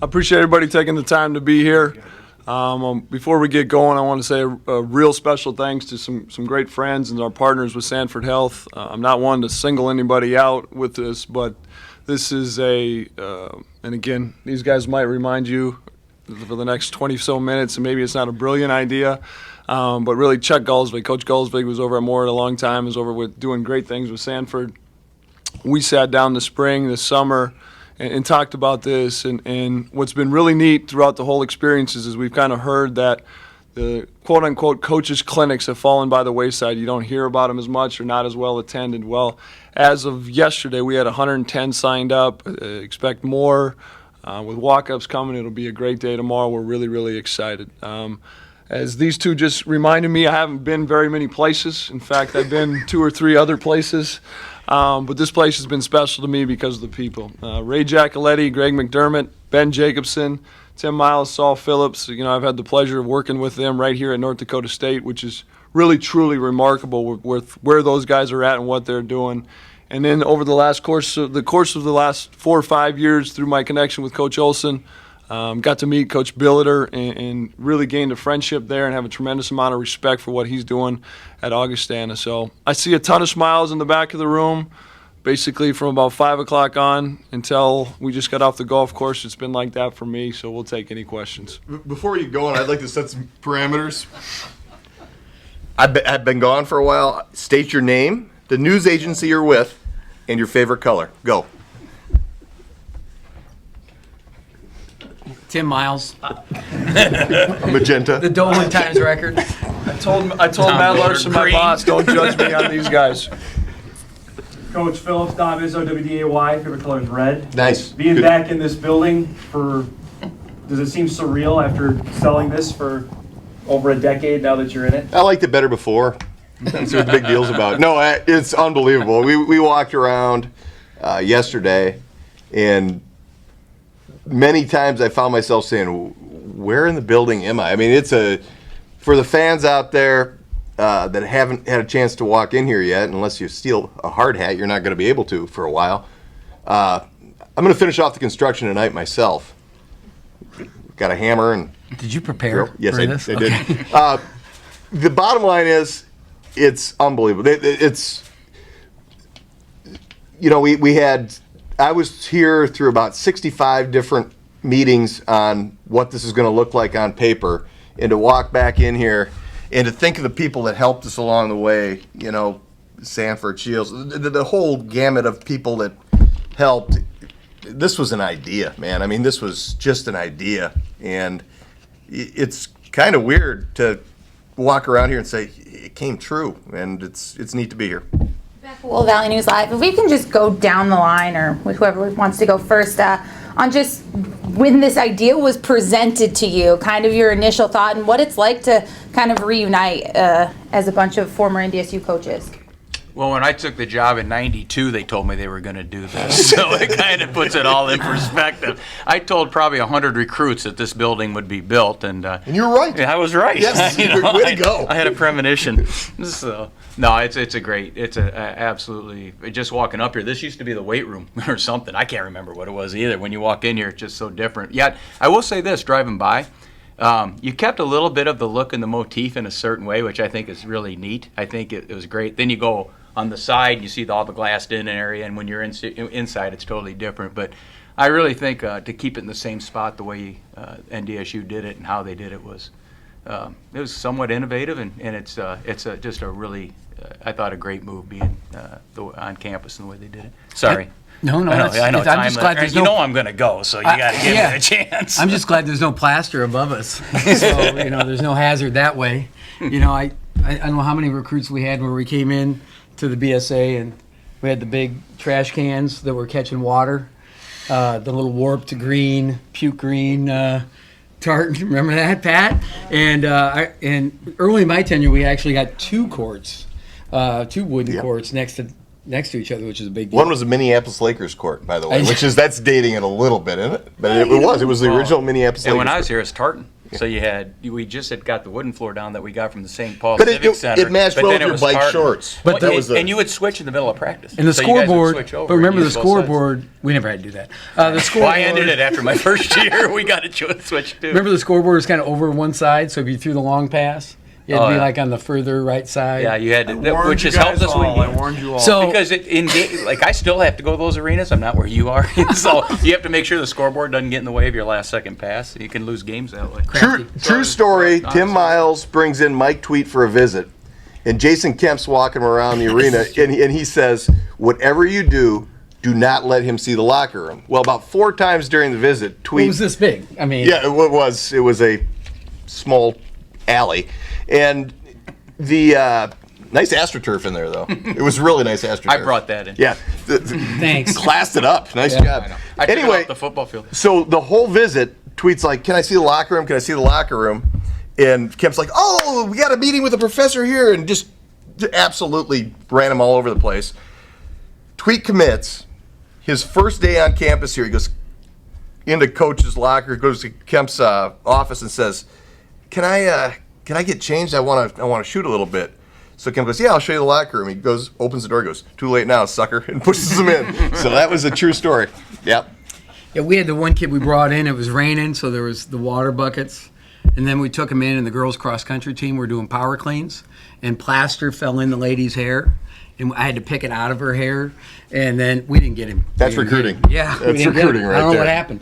I appreciate everybody taking the time to be here. Before we get going, I want to say a real special thanks to some great friends and our partners with Sanford Health. I'm not one to single anybody out with this, but this is and again, these guys might remind you for the next 20-so minutes, and maybe it's not a brilliant idea, but really Chuck Galsvig, Coach Galsvig was over at Moore a long time, is over with doing great things with Sanford. We sat down this summer, and talked about this, and what's been really neat throughout the whole experience is we've kind of heard that the quote-unquote coaches' clinics have fallen by the wayside. You don't hear about them as much or not as well attended. Well, as of yesterday, we had 110 signed up. Expect more. With walk-ups coming, it'll be a great day tomorrow. We're really, really excited. As these two just reminded me, I haven't been very many places. In fact, I've been 2 or 3 other places. But this place has been special to me because of the people. Ray Giacoletti, Greg McDermott, Ben Jacobson, Tim Miles, Saul Phillips. I've had the pleasure of working with them right here at North Dakota State, which is really, truly remarkable with where those guys are at and what they're doing. And then over the course of the last 4 or 5 years through my connection with Coach Olson, got to meet Coach Billeter and really gained a friendship there and have a tremendous amount of respect for what he's doing at Augustana. So I see a ton of smiles in the back of the room, basically from about 5 o'clock on until we just got off the golf course. It's been like that for me, so we'll take any questions. Before you go on, I'd like to set some parameters. I've been gone for a while. State your name, the news agency you're with, and your favorite color. Go. Tim Miles. Magenta. The Dolan Times record. I told Matt Larson, my boss, don't judge me on these guys. Coach Phillips, Tom Billeter, WDAY, favorite color is red. Nice. Being back in this building does it seem surreal after selling this for over a decade now that you're in it? I liked it better before. That's what the big deal's about. No, it's unbelievable. We walked around yesterday, and many times I found myself saying, where in the building am I? I mean, for the fans out there that haven't had a chance to walk in here yet, unless you steal a hard hat, you're not going to be able to for a while. I'm going to finish off the construction tonight myself. Got a hammer and... Did you prepare yes, for this? I did. The bottom line is, it's unbelievable. I was here through about 65 different meetings on what this is going to look like on paper, and to walk back in here and to think of the people that helped us along the way, Sanford, Shields, the whole gamut of people that helped. This was an idea, man. I mean, this was just an idea, and it's kind of weird to walk around here and say it came true, and it's neat to be here. Will Valley News Live. If we can just go down the line, or with whoever wants to go first, on just when this idea was presented to you, kind of your initial thought and what it's like to kind of reunite as a bunch of former NDSU coaches. Well, when I took the job in '92, they told me they were going to do this, so it kind of puts it all in perspective. I told probably 100 recruits that this building would be built, and you were right. Yeah, I was right. Yes, way to go. I had a premonition. So no, it's absolutely just walking up here. This used to be the weight room or something. I can't remember what it was either. When you walk in here, it's just so different. Yet I will say this: driving by. You kept a little bit of the look and the motif in a certain way, which I think is really neat. I think it was great. Then you go on the side, you see all the glassed-in area, and when you're inside, it's totally different. But I really think to keep it in the same spot the way NDSU did it and how they did it was somewhat innovative, and it's just a really, I thought, a great move being on campus and the way they did it. Sorry. No, I know. I'm just glad there's I'm going to go, so you got to give me a chance. I'm just glad there's no plaster above us, so there's no hazard that way. I don't know how many recruits we had where we came in to the BSA and we had the big trash cans that were catching water, the little warped green, puke green tartan. Remember that, Pat? And early in my tenure, we actually got 2 courts, 2 wooden courts next to each other, which is a big deal. One was the Minneapolis Lakers court, by the way, that's dating it a little bit, isn't it? But it was the original Minneapolis Lakers. And when I was here, it's tartan. So we just had got the wooden floor down that we got from the St. Paul But Civic Center. it matched but well then with it your was bike hard. shorts. But That the- was And you would switch in the middle of practice. And the So you guys would scoreboard, switch over but remember and the use both sides. scoreboard, we never had to do that. The scoreboard. Well, I ended it after my first year. We got it switched too. Remember the scoreboard was kind of over one side, so if you threw the long pass, you had to Oh, be yeah. like on the further right side. Yeah, you had to, Warned which you has helped guys us all. win I games. warned you all. So Because I still have to go to those arenas. I'm not where you are, so you have to make sure the scoreboard doesn't get in the way of your last second pass. You can lose games that way. True story. Tim Miles brings in Mike Tweet for a visit, and Jason Kemp's walking around the arena, and he says, "Whatever you do, do not let him see the locker room." Well, about 4 times during the visit, It Tweet. was this big. I mean, Yeah, it was. It was a small alley, and the nice AstroTurf in there though. It was really nice AstroTurf. I brought that in. Yeah. thanks. Classed it up. Nice Yeah. job. I took it Anyway, off the football field. so the whole visit, Tweet's like, "Can I see the locker room? Can I see the locker room?" And Kemp's like, "Oh, we got a meeting with the professor here," and just absolutely ran him all over the place. Tweet commits. His first day on campus here, he goes into coach's locker, goes to Kemp's office and says, "Can I get changed? I want to shoot a little bit." So Kemp goes, "Yeah, I'll show you the locker room." He goes, opens the door, goes, "Too late now, sucker," and pushes him in. So that was a true story. Yep. Yeah, we had the one kid we brought in. It was raining, so there was the water buckets, and then we took him in, and the girls' cross country team were doing power cleans, and plaster fell in the lady's hair, and I had to pick it out of her hair, and then we didn't get him. That's We didn't recruiting. get him. Yeah, we That's didn't get him. recruiting right I don't know what there. happened,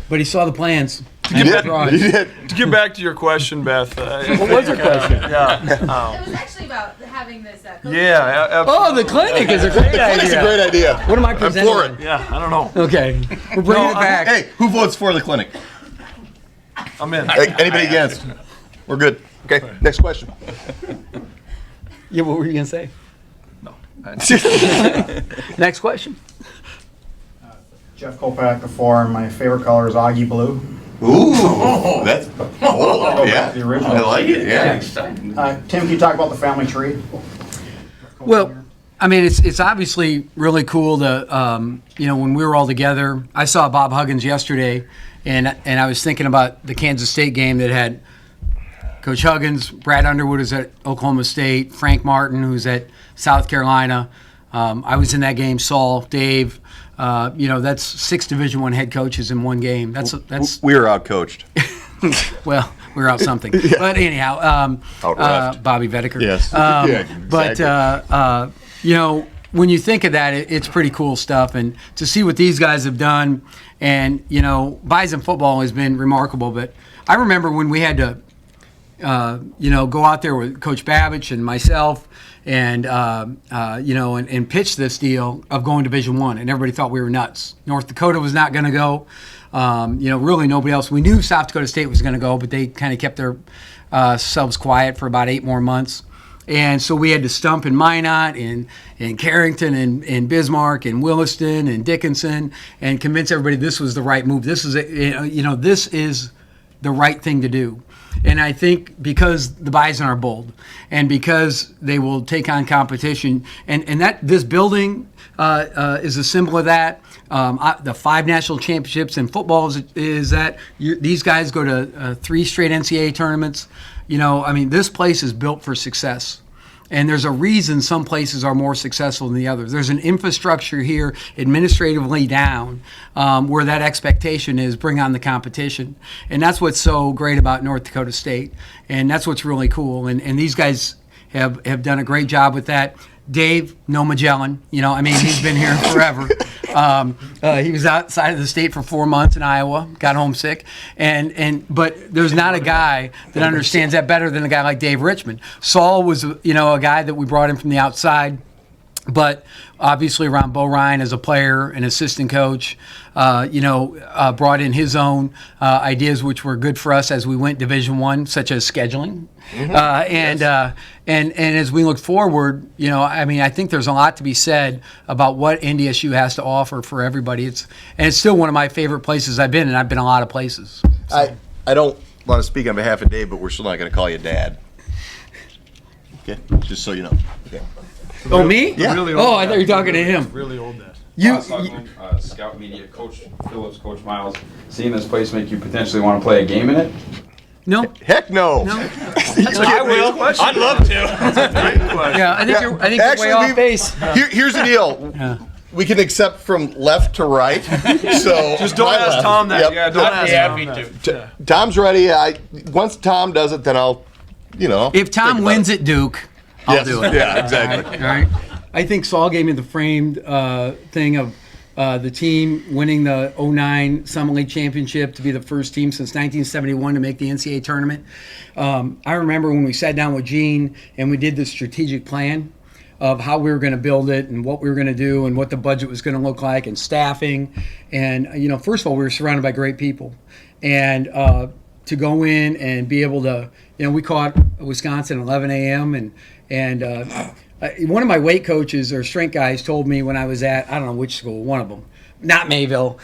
but he saw the plans. You did. Drawing. You did. To get back to your question, Beth. What was your question? Yeah. It was actually about having this. Yeah. Oh, the clinic is a great That's a idea. great idea. What am I I'm presenting? for it. Yeah. I don't know. Okay, we're bringing it back. Hey, who votes for the clinic? I'm in. Anybody against? We're good. Okay, next question. Yeah, what were you gonna say? Next question. Jeff Kopak, the four, and my favorite color is Augie Blue. Ooh, that's yeah. The original. I like it. Yeah. Tim, can you talk about the family tree? Well, I mean, it's obviously really cool to, when we were all together. I saw Bob Huggins yesterday, and I was thinking about the Kansas State game that had Coach Huggins, Brad Underwood is at Oklahoma State, Frank Martin, who's at South Carolina. I was in that game, Saul, Dave. That's 6 Division I head coaches in one game. That's We were out coached. well, we were out something. But anyhow, Out-reffed. Bobby Vedeker. Yes. But when you think of that, it's pretty cool stuff. And to see what these guys have done, and Bison football has been remarkable. But I remember when we had to, go out there with Coach Babbage and myself, and and pitch this deal of going Division I, and everybody thought we were nuts. North Dakota was not going to go. Really nobody else. We knew South Dakota State was going to go, but they kind of kept their selves quiet for about 8 more months. And so we had to stump in Minot and Carrington and Bismarck and Williston and Dickinson and convince everybody this was the right move. This is this is the right thing to do. And I think because the Bison are bold and because they will take on competition, and that this building is a symbol of that. The 5 national championships in football is that these guys go to 3 straight NCAA tournaments. This place is built for success. And there's a reason some places are more successful than the others. There's an infrastructure here, administratively down, where that expectation is bring on the competition. And that's what's so great about North Dakota State. And that's what's really cool. And these guys have done a great job with that. Dave, no Magellan, he's been here forever. He was outside of the state for 4 months in Iowa, got homesick, but there's not a guy that understands that better than a guy like Dave Richman. Saul was, a guy that we brought in from the outside, but obviously around Bo Ryan as a player and assistant coach, brought in his own ideas, which were good for us as we went Division I, such as scheduling. And as we look forward, I think there's a lot to be said about what NDSU has to offer for everybody. It's still one of my favorite places I've been, and I've been a lot of places. I don't want to speak on behalf of Dave, but we're still not going to call you Dad. Okay, just so you know. Okay. Oh, me? Yeah. Really old Oh, I dad. thought you were talking to him. Really old dad. Scout Media, Coach Phillips, Coach Miles, seeing this place make you potentially want to play a game in it? No. Heck no. No. I will. I'd love to. Yeah, I think you're way Actually, off base. Here's the deal. We can accept from left to right. So Just don't my ask left. Tom that. Yep. Yeah, don't I'd ask be Tom happy that. to. Tom's ready. Once Tom does it, then I'll, If Tom think about wins it. at Duke, I'll Yes. do it. Yeah, exactly. All right. I think Saul gave me the framed thing of the team winning the 09 Summit League Championship to be the first team since 1971 to make the NCAA tournament. I remember when we sat down with Gene and we did the strategic plan of how we were going to build it and what we were going to do and what the budget was going to look like and staffing. And, first of all, we were surrounded by great people. And to go in and be able to, we caught Wisconsin at 11 a.m. and one of my weight coaches or strength guys told me when I was at, I don't know which school, one of them, not Mayville.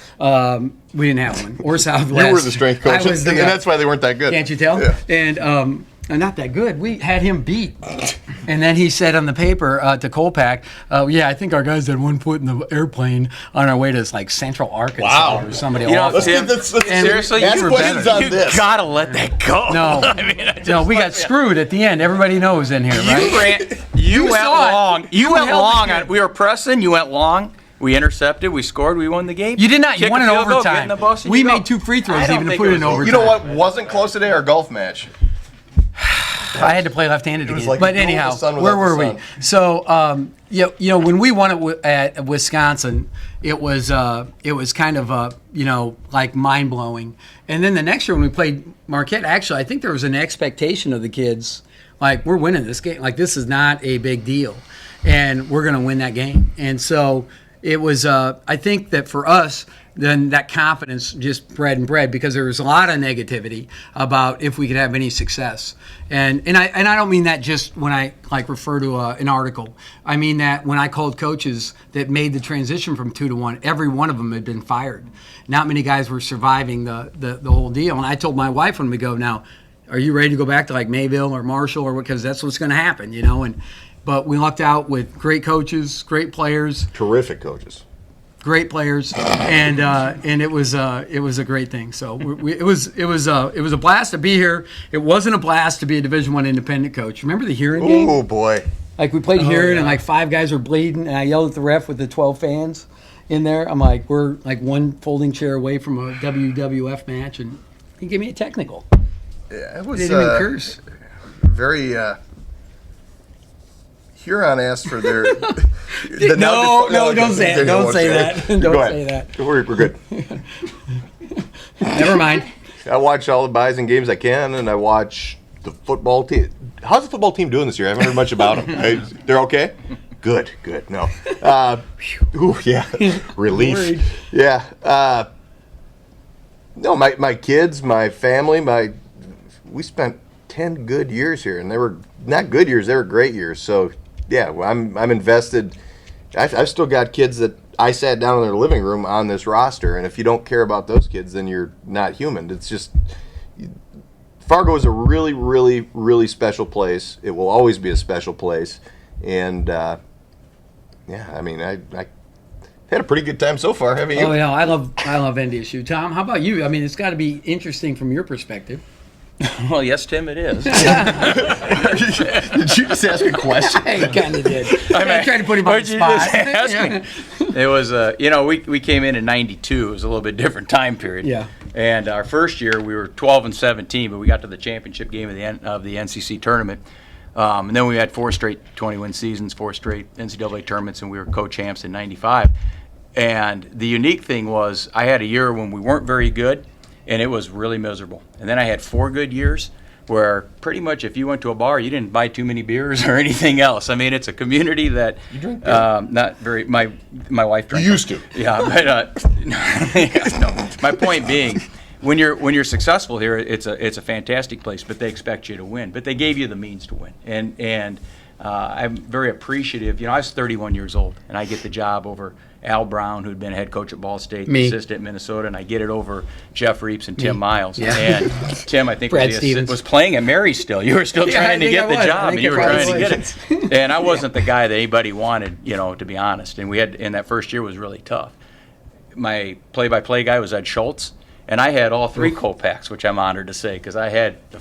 We didn't have one, or Southwest. You were the strength coach, I was and the, that's why they weren't that good. can't you tell? Yeah. And not that good. We had him beat. And then he said on the paper to Kolpak, I think our guys had one foot in the airplane on our way to like Central Arkansas Wow. or somebody You know, off. Tim, let's seriously, ask you were questions better. on You this. gotta let that go. No, I mean, I just no, we got screwed at the end. Everybody knows in here, right? You went saw it. long. You went held long. the game. We were pressing. You went long. We intercepted. We scored. We won the game. You did not. You Kick won a in field goal, get overtime. in the bus, and We you go. made 2 free throws I don't even to think put it it in was overtime. You know what wasn't close today? Our golf match. I had to play left-handed was again. like But the glow of anyhow, the sun where without were the we? sun. So, when we won it at Wisconsin, it was kind of like mind-blowing. And then the next year when we played Marquette, actually, I think there was an expectation of the kids, like, we're winning this game. Like, this is not a big deal, and we're going to win that game. And so it was, I think that for us, then that confidence just bred because there was a lot of negativity about if we could have any success. And I don't mean that just when I refer to an article. I mean that when I called coaches that made the transition from 2 to 1, every one of them had been fired. Not many guys were surviving the whole deal. And I told my wife when we go, now, are you ready to go back to like Mayville or Marshall or because that's what's going to happen, But we lucked out with great coaches, great players. Terrific coaches. Great players, and it was a great thing. So it was a blast to be here. It wasn't a blast to be a Division I independent coach. Remember the Huron game? Oh boy. Like we played Huron and like 5 guys were bleeding, and I yelled at the ref with the 12 fans in there. I'm like, we're like one folding chair away from a WWF match, and he gave me a technical. Yeah, it was Didn't even curse. very. Huron asked for their. No, don't say it. Don't say that. Go Don't ahead. say that. We're good. Never mind. I watch all the Bison games I can, and I watch the football team. How's the football team doing this year? I haven't heard much about them. They're okay? Good. No. Ooh, yeah. Relief. Worried. Yeah. No, my kids, my family, we spent 10 good years here, and they were not good years, they were great years. So, yeah, I'm invested. I've still got kids that I sat down in their living room on this roster, and if you don't care about those kids, then you're not human. It's just Fargo is a really, really, really special place. It will always be a special place, and I had a pretty good time so far. Haven't you? Oh yeah, I love NDSU. Tom, how about you? I mean, it's got to be interesting from your perspective. Well, yes, Tim, it is. Did you just ask a question? I kind of did. I tried to put him on the What'd you spot. just ask me? It was, we came in '92. It was a little bit different time period. Yeah. And our first year, we were 12-17, but we got to the championship game of the NCC tournament. And then we had 4 straight 20-win seasons, 4 straight NCAA tournaments, and we were co-champs in '95. And the unique thing was I had a year when we weren't very good, and it was really miserable. And then I had 4 good years where pretty much if you went to a bar, you didn't buy too many beers or anything else. I mean, it's a community that You drink beer? not very. My wife drank. You used to. Yeah, but no. My point being, when you're successful here, it's a fantastic place, but they expect you to win. But they gave you the means to win, and I'm very appreciative. I was 31 years old, and I get the job over Al Brown, who'd been head coach at Ball State, Me. assistant at Minnesota, and I get it over Jeff Reeps and Tim Miles. Yeah. And Tim, I think, Brad Stevens. was playing at Mary still. You were still Yeah, I trying to think get I the was. I job, think and you I were trying to probably get it. And I wasn't the guy that anybody wanted, to be honest. And that first year was really tough. My play-by-play guy was Ed Schultz, And I had all three co-packs, which I'm honored to say, because I had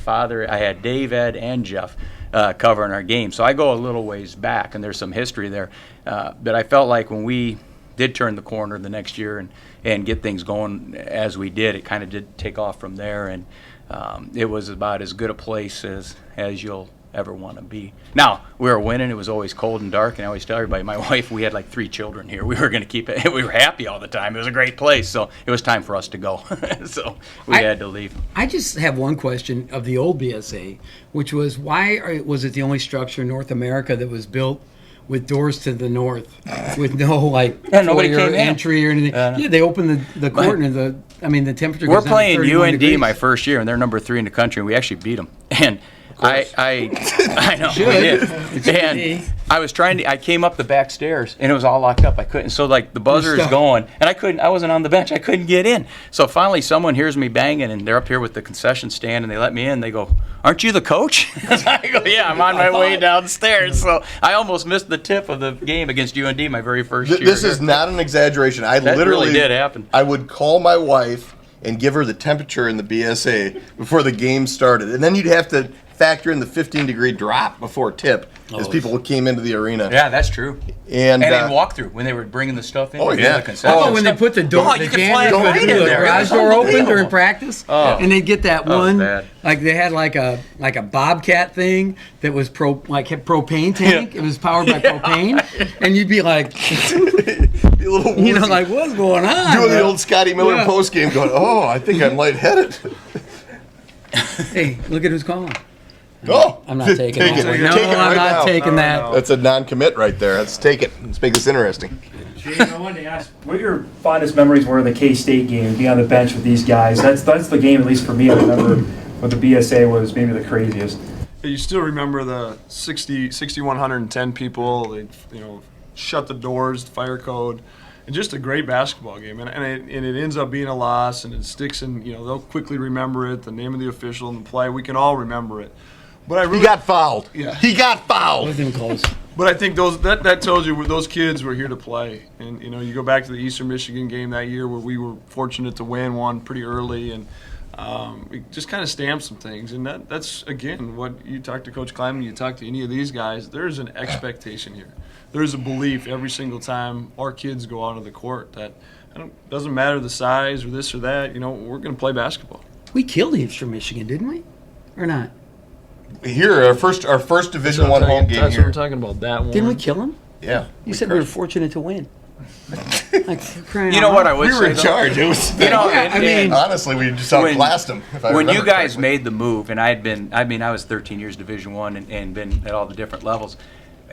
Dave, Ed, and Jeff covering our game. So I go a little ways back, and there's some history there. But I felt like when we did turn the corner the next year and get things going as we did, it kind of did take off from there. And it was about as good a place as you'll ever want to be. Now, we were winning. It was always cold and dark, and I always tell everybody, my wife, we had like 3 children here. We were going to keep it. We were happy all the time. It was a great place, so it was time for us to go. So we had to leave. I just have one question of the old BSA, which was was it the only structure in North America that was built with doors to the north, with no nobody foyer came in. entry or anything? Yeah, they opened the court and the temperature We're goes down to playing 31 UND degrees. my first year, and they're number 3 in the country, and we actually beat them. And I know we did. And I came up the back stairs, and it was all locked up. I couldn't. So the buzzer is going, and I wasn't on the bench. I couldn't get in. So finally, someone hears me banging, and they're up here with the concession stand, and they let me in. They go, "Aren't you the coach?" I go, "Yeah, I'm on my way downstairs." So I almost missed the tip of the game against UND my very first year. This is not an exaggeration. That really did happen. I would call my wife and give her the temperature in the BSA before the game started, and then you'd have to factor in the 15-degree drop before tip as people came into the arena. Yeah, that's true. And then walk through when they were bringing the stuff in. Oh, yeah. The concession When they put the door, the you can fly janitor right would in do the there. garage It's door open unbelievable. during practice, Oh. and they'd get that one, bad. they had like a Bobcat thing that was had propane tank. It was powered by propane, and you'd be like, be a little woozy. what's going on? Doing the old Scotty Miller Yeah. post game, going, "Oh, I think I'm lightheaded." Hey, look at who's calling. Oh, I'm not taking take that. it. No, Take it I'm right not now. taking that. That's a non-commit right there. Let's take it. Let's make this interesting. Shane, I wanted to ask, what your fondest memories were of the K-State game, being on the bench with these guys? That's the game, at least for me, I remember when the BSA was maybe the craziest. You still remember the 6,110 people. They, shut the doors, fire code, and just a great basketball game. And it ends up being a loss, and it sticks in. They'll quickly remember it, the name of the official and the play. We can all remember it. But He got fouled. Yeah. He got fouled. Wasn't even close. But I think that tells you those kids were here to play. And you go back to the Eastern Michigan game that year where we were fortunate to win one pretty early, and we just kind of stamped some things. And that's again what you talk to Coach Kleiman, you talk to any of these guys. There's an expectation here. There's a belief every single time our kids go out of the court that doesn't matter the size or this or that. We're going to play basketball. We killed Eastern Michigan, didn't we? Or not? Here, our first Division I home game That's what here. I'm talking about. That one. Didn't we kill them? Yeah. You said we were fortunate to win. You know what I would We say? were in though? charge. It was. I mean, honestly, we just outclassed them. when you guys made the move, and I was 13 years Division I and been at all the different levels.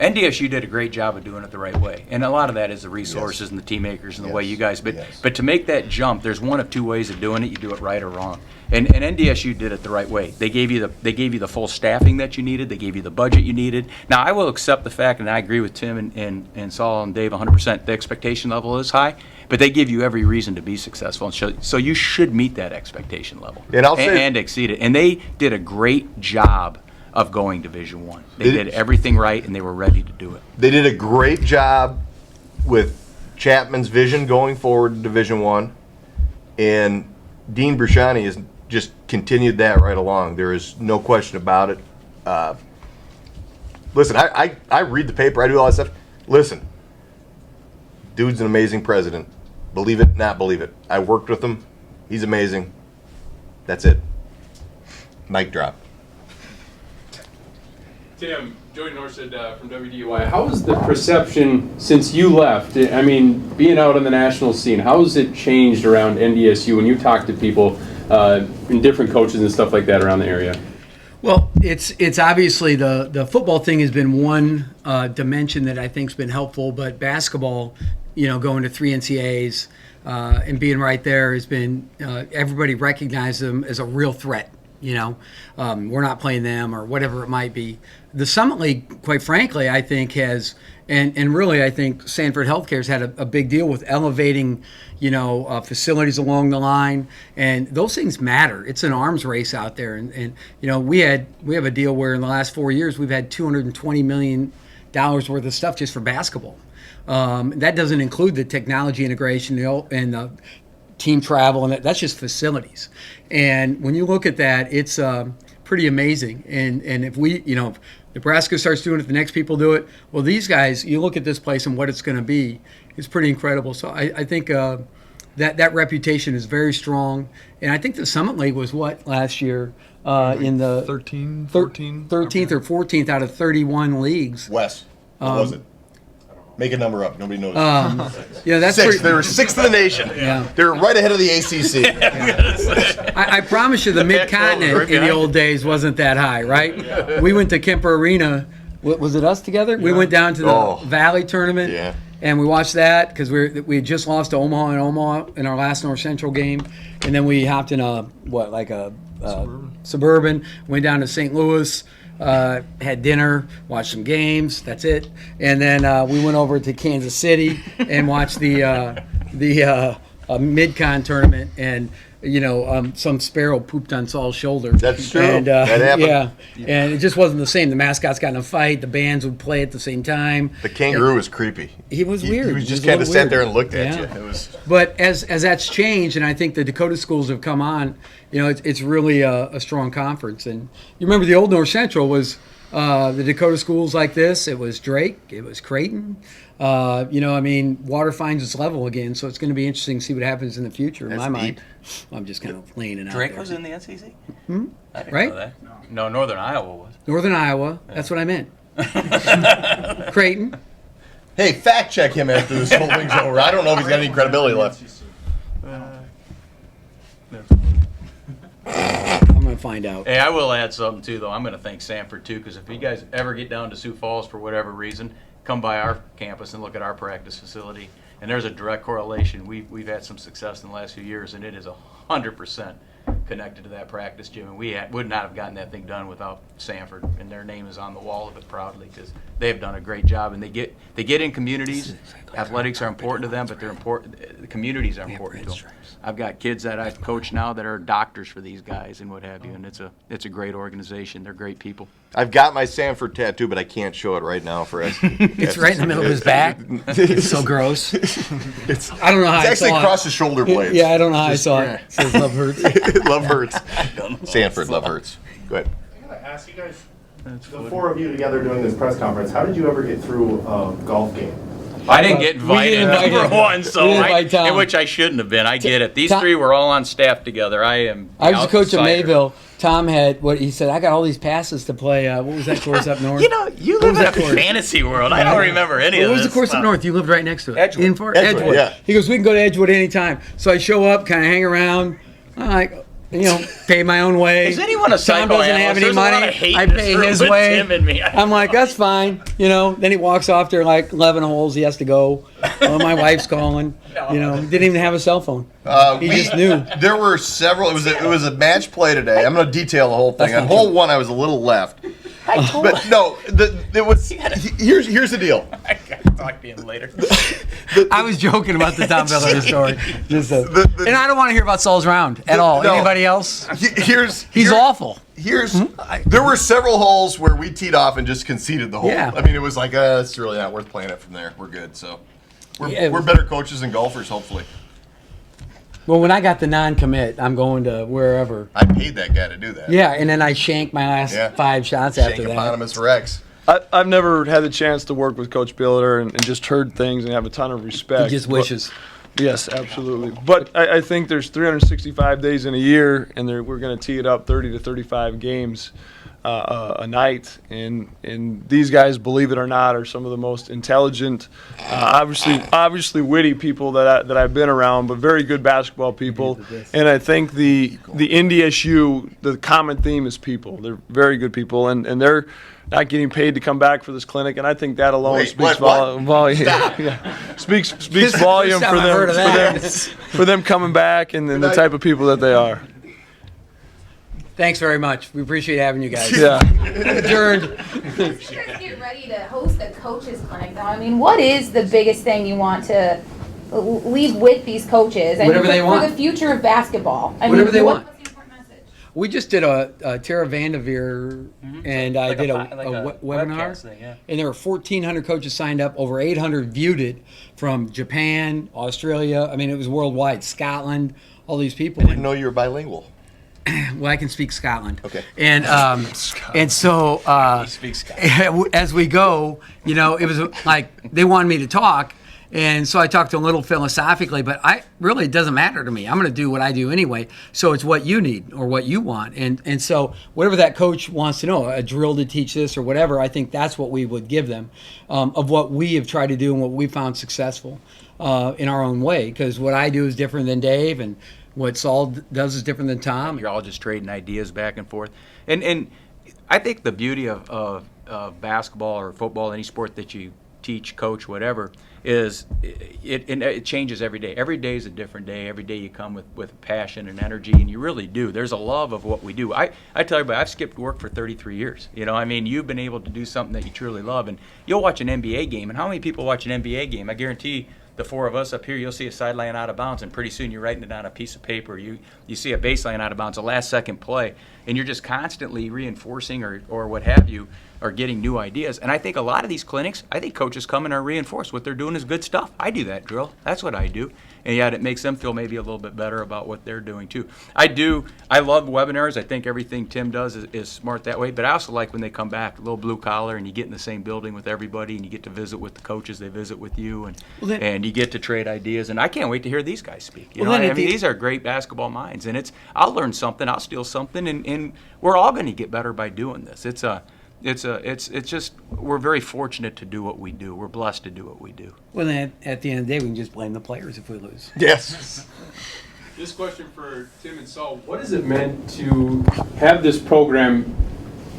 NDSU did a great job of doing it the right way, and a lot of that is the resources and the team makers and the way you guys. But to make that jump, there's one of two ways of doing it. You do it right or wrong. And NDSU did it the right way. They gave you the full staffing that you needed. They gave you the budget you needed. Now I will accept the fact, and I agree with Tim and Saul and Dave 100%. The expectation level is high, but they give you every reason to be successful. And so you should meet that expectation level and exceed it. And they did a great job of going Division I. They did everything right, and they were ready to do it. They did a great job with Chapman's vision going forward to Division I, and Dean Bruciani has just continued that right along. There is no question about it. Listen, I read the paper. I do all that stuff. Listen, dude's an amazing president. Believe it, not believe it. I worked with him. He's amazing. That's it. Mic drop. Tim, Joey Norstead from WDUI. How has the perception since you left? I mean, being out on the national scene, how has it changed around NDSU when you talk to people and different coaches and stuff like that around the area? Well, it's obviously the football thing has been one dimension that I think's been helpful, but basketball, going to 3 NCAAs and being right there has been everybody recognizes them as a real threat. We're not playing them or whatever it might be. The Summit League, quite frankly, I think has, and really I think Sanford Healthcare's had a big deal with elevating, facilities along the line, and those things matter. It's an arms race out there, and we have a deal where in the last 4 years we've had $220 million worth of stuff just for basketball. That doesn't include the technology integration and the team travel, and that's just facilities. And when you look at that, it's pretty amazing. And if we, if Nebraska starts doing it, the next people do it. Well, these guys, you look at this place and what it's going to be, it's pretty incredible. So I think that reputation is very strong. And I think the Summit League was what last year in the 13th or 14th out of 31 leagues. Wes, what was it? Make a number up. Nobody knows. That's Sixth. pretty, They were sixth in the nation. Yeah. They were right ahead of the ACC. I promise you, the mid-continent in the old days wasn't that high, right? We went to Kemper Arena. Was it us together? We went down to the Valley tournament, and we watched that because we had just lost to Omaha in our last North Central game, and then we hopped in a Suburban, went down to St. Louis. Had dinner, watched some games. That's it. And then we went over to Kansas City and watched the mid-con tournament. And some sparrow pooped on Saul's shoulder. That's true. And, that happened. Yeah, and it just wasn't the same. The mascots got in a fight. The bands would play at the same time. The kangaroo was creepy. He was weird. He was just a kind of little sat there weird. and looked at Yeah. you. It was. But as that's changed, and I think the Dakota schools have come on, it's really a strong conference. And you remember the old North Central was the Dakota schools like this. It was Drake. It was Creighton. Water finds its level again, so it's going to be interesting to see what happens in the future. In That's my mind, deep. I'm just kind of laying it out Drake there. was in the NCC? I didn't Right? know that. No, Northern Iowa was. Northern Iowa. That's what I meant. Creighton. Hey, fact check him after this whole thing's over. I don't know if he's got any credibility left. I'm going to find out. Hey, I will add something too, though. I'm going to thank Sanford too, because if you guys ever get down to Sioux Falls for whatever reason, come by our campus and look at our practice facility. And there's a direct correlation. We've had some success in the last few years, and it is 100% connected to that practice gym. And we would not have gotten that thing done without Sanford, and their name is on the wall of it proudly because they have done a great job. And they get in communities. Athletics are important to them, but they're important. The communities are important to them. I've got kids that I coach now that are doctors for these guys and what have you, and it's a great organization. They're great people. I've got my Sanford tattoo, but I can't show it right now for us. It's right in the middle of his back. It's so gross. I don't know how It's I actually saw across the shoulder blades. Yeah, I don't know how I saw it. It says love hurts. Love hurts. Sanford, love hurts. Go ahead. I gotta ask you guys, the four of you together doing this press conference, how did you ever get through a golf game? I didn't get invited, invite number him. one, so We didn't invite Tom. in which I shouldn't have been. I get it. These Tom- three were all on staff together. I was the coach of outsider. Mayville. Tom had what he said. I got all these passes to play. What was that course up north? You live in a fantasy world. I don't remember any of What this. was the course up north? You lived right next to it. Edgewood. In Fort Edgewood. yeah. He goes, we can go to Edgewood anytime. So I show up, kind of hang around. I'm like, pay my own way. Is anyone a Tom doesn't have psychoanalyst? any There's a lot money. of hate I in this pay room his with way. Tim and me. I'm like, that's fine. Then he walks off there like 11 holes. He has to go. Oh, my wife's calling. He didn't even have a cell phone. He just knew. There were several. It was a match play today. I'm going to detail the whole thing. That's On not hole true. one, I was a little left. But no, it was. Here's the deal. I gotta talk to him later. I was joking about the Tom Billeter story. And I don't want to hear about Saul's round at all. no. Anybody else? He's awful. There were several holes where we teed off and just conceded the hole. Yeah. I mean, it was like, it's really not worth playing it from there. We're good. So we're better coaches than golfers, hopefully. Well, when I got the non-commit, I'm going to wherever. I paid that guy to do that. Yeah, and then I shanked my last 5 shots after that. Shank for X. I've never had the chance to work with Coach Billeter and just heard things and have a ton of respect. He just But- wishes. Yes, absolutely. But I think there's 365 days in a year, and we're going to tee it up 30 to 35 games a night. And these guys, believe it or not, are some of the most intelligent, obviously witty people that I've been around, but very good basketball people. And I think the NDSU, the common theme is people. They're very good people, and they're not getting paid to come back for this clinic, and I think that alone speaks volume. Speaks volume time I've heard of that. for them coming back and the type of people that they are. Thanks very much. We appreciate having you guys. Yeah. Adjourned. As you guys get ready to host a coaches clinic, though, I mean, what is the biggest thing you want to leave with these coaches? Whatever they want. For the future of basketball. Whatever they want. What's the important message? We just did a Tara Vanderveer, and I did a webinar, webcast thing, yeah. and there were 1,400 coaches signed up. Over 800 viewed it from Japan, Australia. I mean, it was worldwide. Scotland, all these people. I didn't know you were bilingual. Well, I can speak Scotland. Okay. And so He speaks Scottish. as we go, it was like they wanted me to talk. And so I talked to them a little philosophically, but it doesn't matter to me. I'm going to do what I do anyway. So it's what you need or what you want. And so whatever that coach wants to know, a drill to teach this or whatever, I think that's what we would give them of what we have tried to do and what we found successful in our own way. Because what I do is different than Dave, and what Saul does is different than Tom. You're all just trading ideas back and forth. And I think the beauty of basketball or football, any sport that you teach, coach, whatever, is it changes every day. Every day is a different day. Every day you come with passion and energy, and you really do. There's a love of what we do. I tell everybody, I've skipped work for 33 years. You've been able to do something that you truly love. And you'll watch an NBA game, and how many people watch an NBA game? I guarantee the four of us up here, you'll see a sideline out of bounds, and pretty soon you're writing it on a piece of paper. You see a baseline out of bounds, a last-second play, and you're just constantly reinforcing or what have you, or getting new ideas. And I think a lot of these clinics, I think coaches come and are reinforced. What they're doing is good stuff. I do that drill. That's what I do. And yet it makes them feel maybe a little bit better about what they're doing too. I love webinars. I think everything Tim does is smart that way. But I also like when they come back, a little blue collar, and you get in the same building with everybody, and you get to visit with the coaches. They visit with you, and you get to trade ideas. And I can't wait to hear these guys speak. These are great basketball minds. And I'll learn something. I'll steal something. And we're all going to get better by doing this. It's just, we're very fortunate to do what we do. We're blessed to do what we do. Well, then at the end of the day, we can just blame the players if we lose. Yes. This question for Tim and Saul: what has it meant to have this program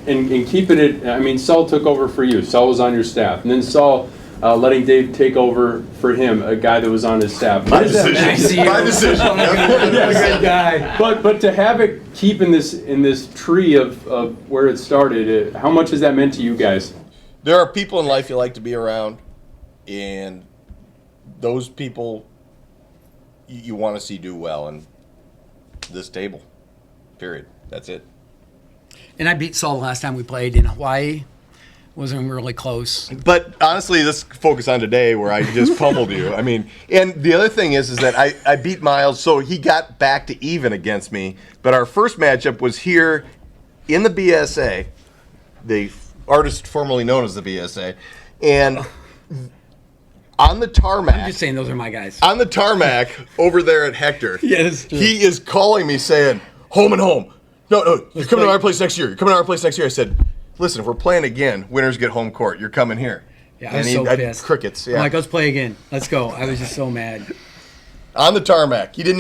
and keep it? I mean, Saul took over for you. Saul was on your staff, and then Saul letting Dave take over for him, a guy that was on his staff. My decision. My decision. Good guy. But to have it keep in this tree of where it started, how much has that meant to you guys? There are people in life you like to be around, and those people you want to see do well, and this table, period. That's it. And I beat Saul the last time we played in Hawaii. Wasn't really close. But honestly, let's focus on today where I just pummeled you. I mean, and the other thing is that I beat Miles, so he got back to even against me. But our first matchup was here in the BSA, the artist formerly known as the BSA, and on the tarmac. I'm just saying those are my guys. On the tarmac over there at Hector, Yes, true. he is calling me saying, "Home and home. No, you're coming to our place next year. You're coming to our place next year." I said, "Listen, if we're playing again, winners get home court. You're coming here." Yeah, I was so pissed. Crickets. Yeah. I'm like, let's play again. Let's go. I was just so mad. On the tarmac. He didn't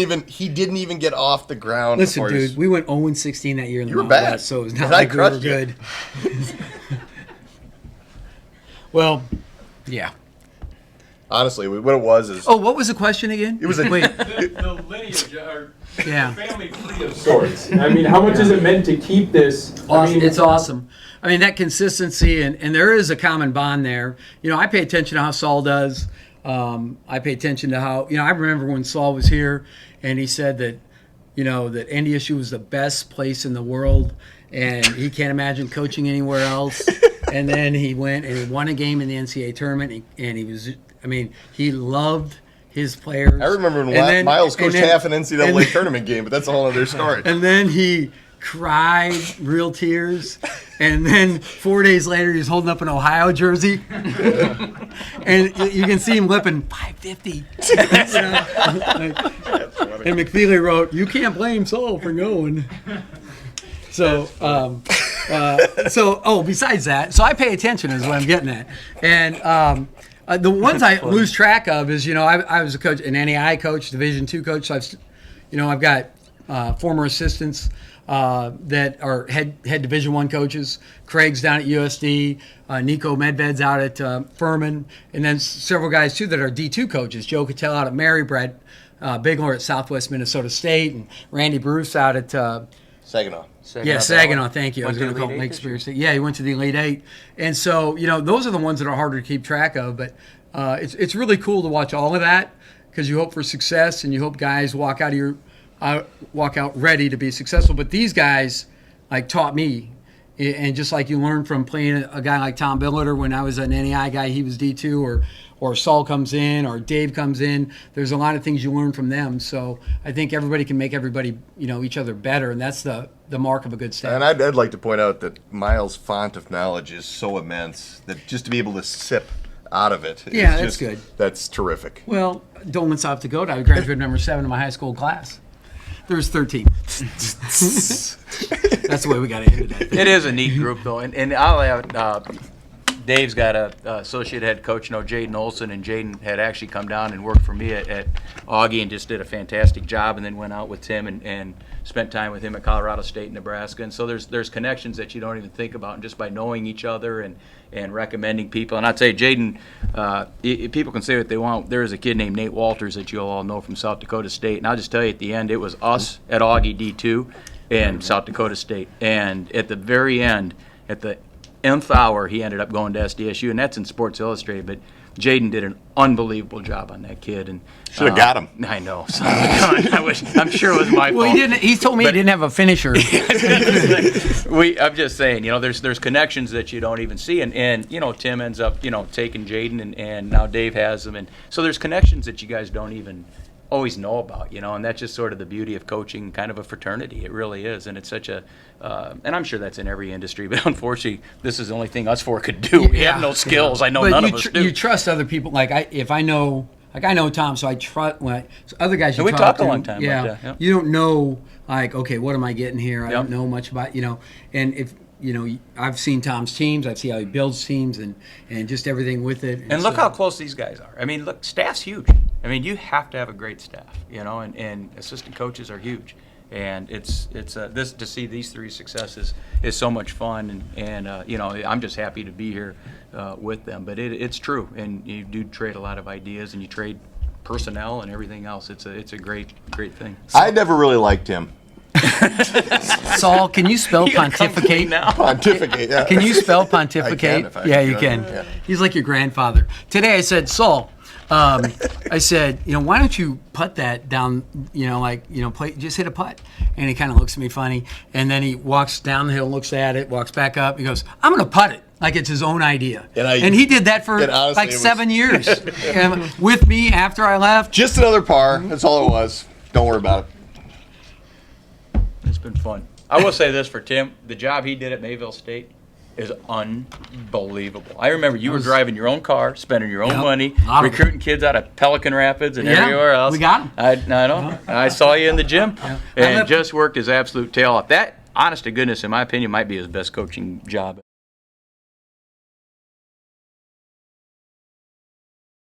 even get off the ground. Listen, before dude, we went 0-16 that year in the You were Mountain bad. West, so it was not And I like we were crushed you. good. Well, yeah. Honestly, what it was is Oh, what was the question again? it was a Wait. The lineage or Yeah. family tree of sorts. I mean, how much has it meant to keep this? Awesome. It's awesome. I mean, that consistency, and there is a common bond there. I pay attention to how Saul does. I pay attention to how, I remember when Saul was here and he said that, that NDSU was the best place in the world and he can't imagine coaching anywhere else. And then he went and he won a game in the NCAA tournament and he loved his players. I remember when And then- Miles coached and then- half an NCAA and- tournament game, but that's a whole other story. And then he cried real tears. And then 4 days later, he's holding up an Ohio jersey. And you can see him lipping 550. And McFeely wrote, "You can't blame Saul for going." So, besides that, so I pay attention is what I'm getting at. And the ones I lose track of is, I was a coach, an NAI coach, Division II coach. So I've got former assistants that are head Division I coaches. Craig's down at USD, Nico Medved's out at Furman, and then several guys too that are D2 coaches. Joe Cattell out at Marybred, Bigler at Southwest Minnesota State, and Randy Bruce out at Saginaw. Saginaw. Thank you. I was Went going to to call the it Elite Lake Eight Superior State. Yeah, he went to the Elite Eight, and so those are the ones that are harder to keep track of. But it's really cool to watch all of that because you hope for success and you hope guys walk out of your walk out ready to be successful. But these guys like taught me. And just like you learn from playing a guy like Tom Billeter when I was an NAI guy, he was D2, or Saul comes in, or Dave comes in. There's a lot of things you learn from them. So I think everybody can make everybody, each other better, and that's the mark of a good staff. And I'd like to point out that Miles' font of knowledge is so immense that just to be able to sip out of it, Yeah, is that's just, good. That's terrific. Well, Dolan, South Dakota, I graduated number 7 in my high school class. There was 13. That's the way we got to end it. It is a neat group, though, and I'll have Dave's got a associate head coach, Jaden Olson, and Jaden had actually come down and worked for me at Augie and just did a fantastic job, and then went out with Tim and spent time with him at Colorado State and Nebraska. And so there's connections that you don't even think about, and just by knowing each other and recommending people. And I'd say Jaden, people can say what they want. There is a kid named Nate Walters that you'll all know from South Dakota State, and I'll just tell you at the end, it was us at Augie D2 and South Dakota State. And at the very end, at the nth hour, he ended up going to SDSU, and that's in Sports Illustrated. But Jaden did an unbelievable job on that kid, and should have got him. I know. So, I'm sure it was my fault. Well, he didn't. He told me he didn't have a finisher. I'm just saying, there's connections that you don't even see, and Tim ends up taking Jaden, and now Dave has them, and so there's connections that you guys don't even always know about, and that's just sort of the beauty of coaching, kind of a fraternity. It really is, and it's such a, and I'm sure that's in every industry, but unfortunately, this is the only thing us four could do. We have no skills. I know but none of us do. You trust other people. If I know, I know Tom, so I trust. So other guys, you we talk talked to, a long time. Yeah, like that, you don't know, okay, what am I getting here? I don't know much about, and if. I've seen Tom's teams. I've seen how he builds teams and just everything with it. And look how close these guys are. I mean, look, staff's huge. I mean, you have to have a great staff, and assistant coaches are huge. And it's this to see these three successes is so much fun, and I'm just happy to be here with them. But it's true, and you do trade a lot of ideas, and you trade personnel and everything else. It's a great thing. I never really liked him. Saul, can you spell pontificate? Now. Pontificate, yeah. Can you spell pontificate? I can if I yeah, you could. can. Yeah. He's like your grandfather. Today I said, Saul, I said, why don't you putt that down, play, just hit a putt. And he kind of looks at me funny. And then he walks down the hill, looks at it, walks back up. He goes, I'm going to putt it. Like it's his own idea. And he did that for honestly, 7 years with me after I left. Just another par. That's all it was. Don't worry about it. It's been fun. I will say this for Tim, the job he did at Mayville State is unbelievable. I remember you were driving your own car, spending your own money, recruiting kids out of Pelican Rapids and everywhere else. We got them. I know. I saw you in the gym and just worked his absolute tail off. That, honest to goodness, in my opinion, might be his best coaching job.